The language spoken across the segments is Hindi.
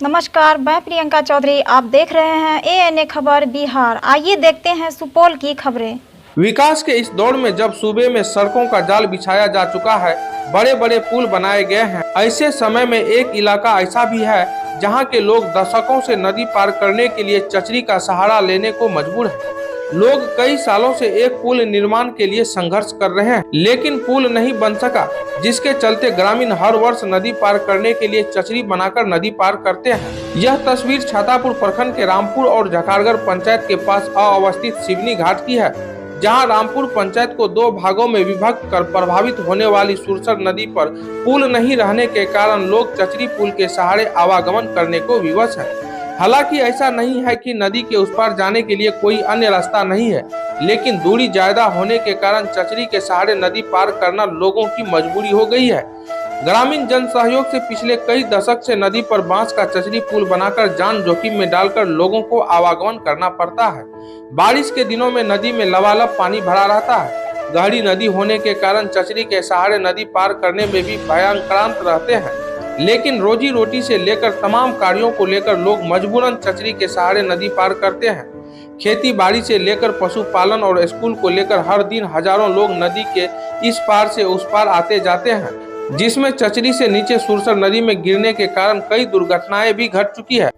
नमस्कार, मैं प्रियंका चौधरी। आप देख रहे हैं ANA खबर बिहार। आइए देखते हैं सुपौल की खबरें। विकास के इस दौर में जब सूबे में सड़कों का जाल बिछाया जा चुका है, बड़े बड़े पुल बनाए गए हैं, ऐसे समय में एक इलाका ऐसा भी है जहां के लोग दशकों से नदी पार करने के लिए चचरी का सहारा लेने को मजबूर है। लोग कई सालों से एक पुल निर्माण के लिए संघर्ष कर रहे हैं, लेकिन पुल नहीं बन सका, जिसके चलते ग्रामीण हर वर्ष नदी पार करने के लिए चचरी बनाकर नदी पार करते हैं। यह तस्वीर छातापुर प्रखंड के रामपुर और झखाड़गढ़ पंचायत के पास अवस्थित सिवनी घाट की है, जहां रामपुर पंचायत को दो भागों में विभक्त कर प्रभावित होने वाली सुरसर नदी पर पुल नहीं रहने के कारण लोग चचरी पुल के सहारे आवागमन करने को विवश है। हालांकि ऐसा नहीं है कि नदी के उस पार जाने के लिए कोई अन्य रास्ता नहीं है, लेकिन दूरी ज्यादा होने के कारण चचरी के सहारे नदी पार करना लोगों की मजबूरी हो गई है। ग्रामीण जन सहयोग से पिछले कई दशक से नदी पर बांस का चचरी पुल बनाकर जान जोखिम में डालकर लोगों को आवागमन करना पड़ता है। बारिश के दिनों में नदी में लबालब पानी भरा रहता है। गहरी नदी होने के कारण चचरी के सहारे नदी पार करने में भी भयांक्रांत रहते हैं, लेकिन रोजी रोटी से लेकर तमाम कार्यों को लेकर लोग मजबूरन चचरी के सहारे नदी पार करते हैं। खेती बाड़ी से लेकर पशुपालन और स्कूल को लेकर हर दिन हजारों लोग नदी के इस पार से उस पार आते जाते हैं, जिसमें चचरी से नीचे सुरसर नदी में गिरने के कारण कई दुर्घटनाएं भी घट चुकी है।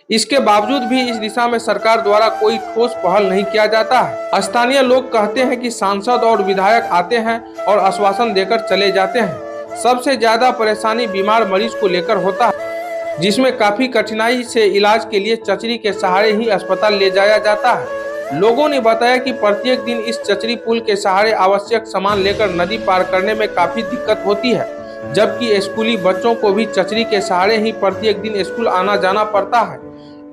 इसके बावजूद भी इस दिशा में सरकार द्वारा कोई ठोस पहल नहीं किया जाता है। स्थानीय लोग कहते हैं कि सांसद और विधायक आते हैं और आश्वासन देकर चले जाते हैं। सबसे ज्यादा परेशानी बीमार मरीज को लेकर होता है, जिसमें काफी कठिनाई से इलाज के लिए चचरी के सहारे ही अस्पताल ले जाया जाता है। लोगों ने बताया कि प्रत्येक दिन इस चचरी पुल के सहारे आवश्यक सामान लेकर नदी पार करने में काफी दिक्कत होती है, जबकि स्कूली बच्चों को भी चचरी के सहारे ही प्रत्येक दिन स्कूल आना जाना पड़ता है।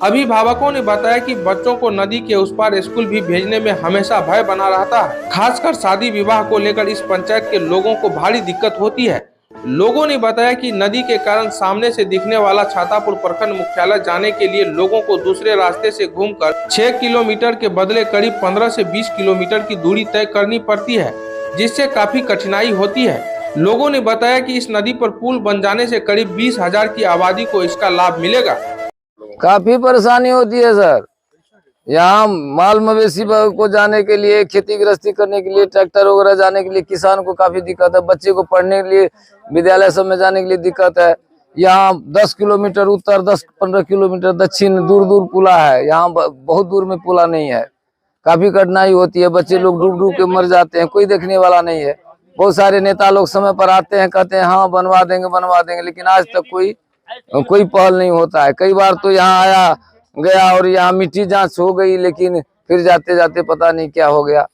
अभिभावकों ने बताया कि बच्चों को नदी के उस पार स्कूल भी भेजने में हमेशा भय बना रहता है। खासकर शादी विवाह को लेकर इस पंचायत के लोगों को भारी दिक्कत होती है। लोगों ने बताया कि नदी के कारण सामने से दिखने वाला छातापुर प्रखंड मुख्यालय जाने के लिए लोगों को दूसरे रास्ते से घूमकर 6 किलोमीटर के बदले करीब 15 से 20 किलोमीटर की दूरी तय करनी पड़ती है, जिससे काफी कठिनाई होती है। लोगों ने बताया कि इस नदी पर पुल बन जाने से करीब 20,000 की आबादी को इसका लाभ मिलेगा। काफी परेशानी होती है सर। यहाँ माल मवेशी को जाने के लिए, खेती गृहस्थी करने के लिए, ट्रैक्टर वगैरह जाने के लिए किसान को काफी दिक्कत है। बच्चे को पढ़ने के लिए विद्यालय सब में जाने के लिए दिक्कत है। यहाँ 10 किलोमीटर उत्तर, 10-15 किलोमीटर दक्षिण दूर दूर पुला है। यहाँ बहुत दूर में पुला नहीं है। काफी कठिनाई होती है। बच्चे लोग डूब डूब के मर जाते हैं, कोई देखने वाला नहीं है। बहुत सारे नेता लोग समय पर आते हैं, कहते हैं हाँ बनवा देंगे, लेकिन आज तक कोई पहल नहीं होता है। कई बार तो यहाँ आया गया और यहाँ मिट्टी जांच हो गई, लेकिन फिर जाते जाते पता नहीं क्या हो गया।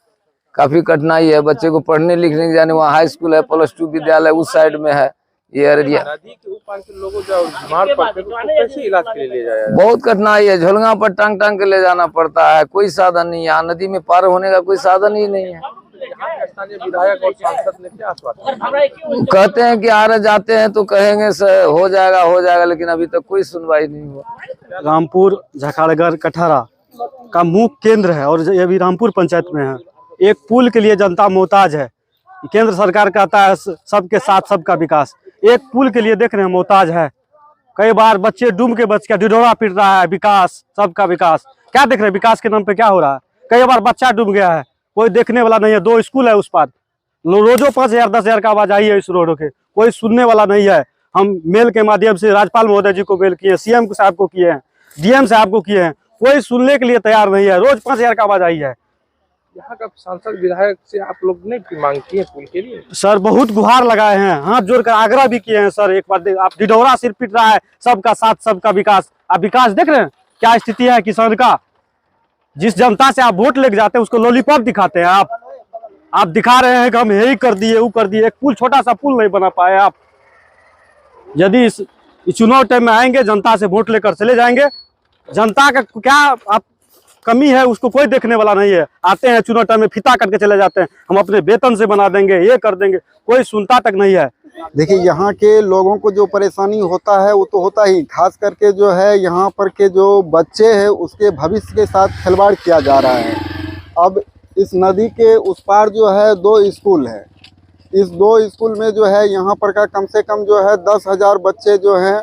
काफी कठिनाई है। बच्चे को पढ़ने लिखने जाने, वहाँ हाई स्कूल है, +2 विद्यालय उस साइड में है। ये एरिया नदी के ऊपर के लोगों जो बीमार पड़ते हैं, तो कैसे इलाज के लिए ले जाया जाए? बहुत कठिनाई है। झोलगा पर टांग टांग के ले जाना पड़ता है। कोई साधन नहीं है। यहाँ नदी में पार होने का कोई साधन ही नहीं है। स्थानीय विधायक और सांसद ने क्या आश्वासन? कहते हैं कि आ रहे जाते हैं तो कहेंगे हो जाएगा, लेकिन अभी तक कोई सुनवाई नहीं हुआ। रामपुर झखाड़गढ़ कठहरा का मुख्य केंद्र है और ये भी रामपुर पंचायत में है। एक पुल के लिए जनता मोहताज है। केंद्र सरकार कहता है सबके साथ सबका विकास, एक पुल के लिए देख रहे हैं मोहताज है। कई बार बच्चे डूब के बच के ढिढोरा पीट रहा है। विकास, सबका विकास, क्या देख रहे हैं? विकास के नाम पे क्या हो रहा है? कई बार बच्चा डूब गया है, कोई देखने वाला नहीं है। 2 स्कूल है उस पार, रोजो 5,000 10,000 का आवाजाही है इस रोड के, कोई सुनने वाला नहीं है। हम मेल के माध्यम से राज्यपाल महोदय जी को मेल किए, CM साहब को किए हैं, DM साहब को किए हैं, कोई सुनने के लिए तैयार नहीं है। रोज 5,000 का आवाजाही है। यहाँ का सांसद विधायक से आप लोग ने मांग की है पुल के लिए? सर बहुत गुहार लगाए हैं, हाथ जोड़कर आग्रह भी किए हैं। सर एक बार आप ढिढोरा सिर पीट रहा है, सबका साथ सबका विकास। आप विकास देख रहे हैं क्या स्थिति है किसान का? जिस जनता से आप वोट लेके जाते हैं उसको लॉलीपॉप दिखाते हैं। आप दिखा रहे हैं कि हम यही कर दिए, वो कर दिए। एक पुल, छोटा सा पुल नहीं बना पाए आप। यदि इस चुनाव टाइम में आएंगे, जनता से वोट लेकर चले जाएंगे, जनता का क्या आप कमी है उसको कोई देखने वाला नहीं है। आते हैं चुनाव टाइम में फीता करके चले जाते हैं, हम अपने वेतन से बना देंगे, ये कर देंगे, कोई सुनता तक नहीं है। देखिए यहाँ के लोगों को जो परेशानी होता है वो तो होता ही, खास करके जो है यहाँ पर के जो बच्चे हैं उसके भविष्य के साथ खिलवाड़ किया जा रहा है। अब इस नदी के उस पार जो है 2 स्कूल है। इस 2 स्कूल में जो है यहाँ पर का कम से कम जो है 10,000 बच्चे जो हैं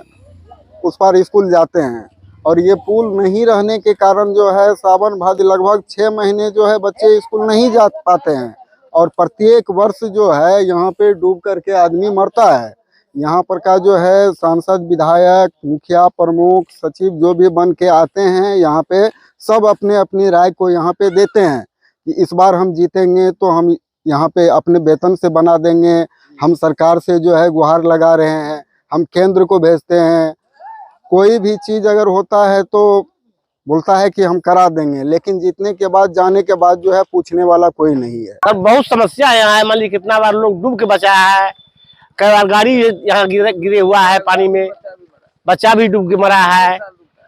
उस पार स्कूल जाते हैं। और ये पुल नहीं रहने के कारण जो है सावन भाद्र लगभग 6 महीने जो है बच्चे स्कूल नहीं जा पाते हैं। और प्रत्येक वर्ष जो है यहाँ पे डूब करके आदमी मरता है। यहाँ पर का जो है सांसद, विधायक, मुखिया, प्रमुख, सचिव जो भी बन के आते हैं यहाँ पे, सब अपने अपनी राय को यहाँ पे देते हैं कि इस बार हम जीतेंगे तो हम यहाँ पे अपने वेतन से बना देंगे। हम सरकार से जो है गुहार लगा रहे हैं, हम केंद्र को भेजते हैं। कोई भी चीज अगर होता है तो बोलता है कि हम करा देंगे, लेकिन जीतने के बाद, जाने के बाद जो है पूछने वाला कोई नहीं है। अब बहुत समस्या यहाँ है। मान ली कितना बार लोग डूब के बचाया है, कई बार गाड़ी यहाँ गिरे हुआ है पानी में, बच्चा भी डूब के मरा है।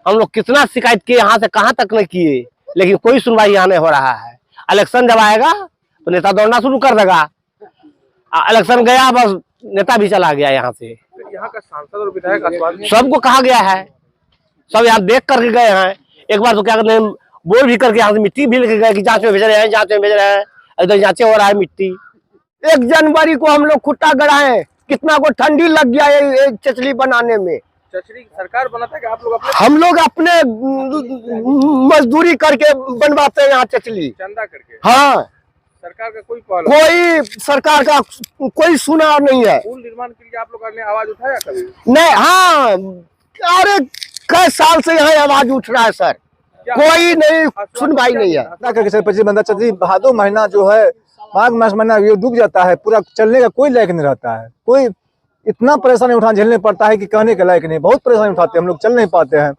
हम लोग कितना शिकायत किए, यहाँ से कहाँ तक नहीं किए, लेकिन कोई सुनवाई यहाँ नहीं हो रहा है। इलेक्शन जब आएगा तो नेता दौड़ना शुरू कर देगा। इलेक्शन गया, बस नेता भी चला गया यहाँ से। यहाँ का सांसद और विधायक सबको कहा गया है, सब यहाँ देख करके गए हैं। एक बार तो क्या कहते हैं, बोल भी करके यहाँ से मिट्टी भी लेके गए कि जांच में भेज रहे हैं, जांच में भेज रहे हैं। इधर जांचे हो रहा है मिट्टी। 1 जनवरी को हम लोग खुट्टा गड़ाए, कितना को ठंडी लग गया ये चचली बनाने में। चचरी सरकार बनाता है कि आप लोग अपने हम लोग अपने मजदूरी करके बनवाते हैं यहाँ चचली, चंदा करके? हाँ। सरकार का कोई पहल? कोई सरकार का कोई सुना नहीं है। पुल निर्माण के लिए आप लोग ने आवाज उठाया कभी? नहीं, हाँ, अरे कई साल से यहाँ आवाज उठ रहा है सर, कोई नहीं सुनवाई नहीं है। करके सर 25 बंदा चतरी भादो महीना जो है, माघ मास महीना ये डूब जाता है, पूरा चलने का कोई लायक नहीं रहता है। कोई इतना परेशानी झेलने पड़ता है कि कहने के लायक नहीं। बहुत परेशानी उठाते हैं हम लोग, चल नहीं पाते हैं।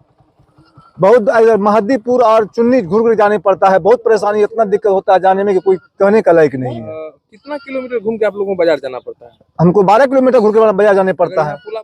बहुत महदीपुर और चुन्नी घूर जाने पड़ता है। बहुत परेशानी, इतना दिक्कत होता है जाने में कि कोई कहने का लायक नहीं है। कितना किलोमीटर घूम के आप लोगों को बाजार जाना पड़ता है? हमको 12 किलोमीटर घूर के बाजार जाने पड़ता है।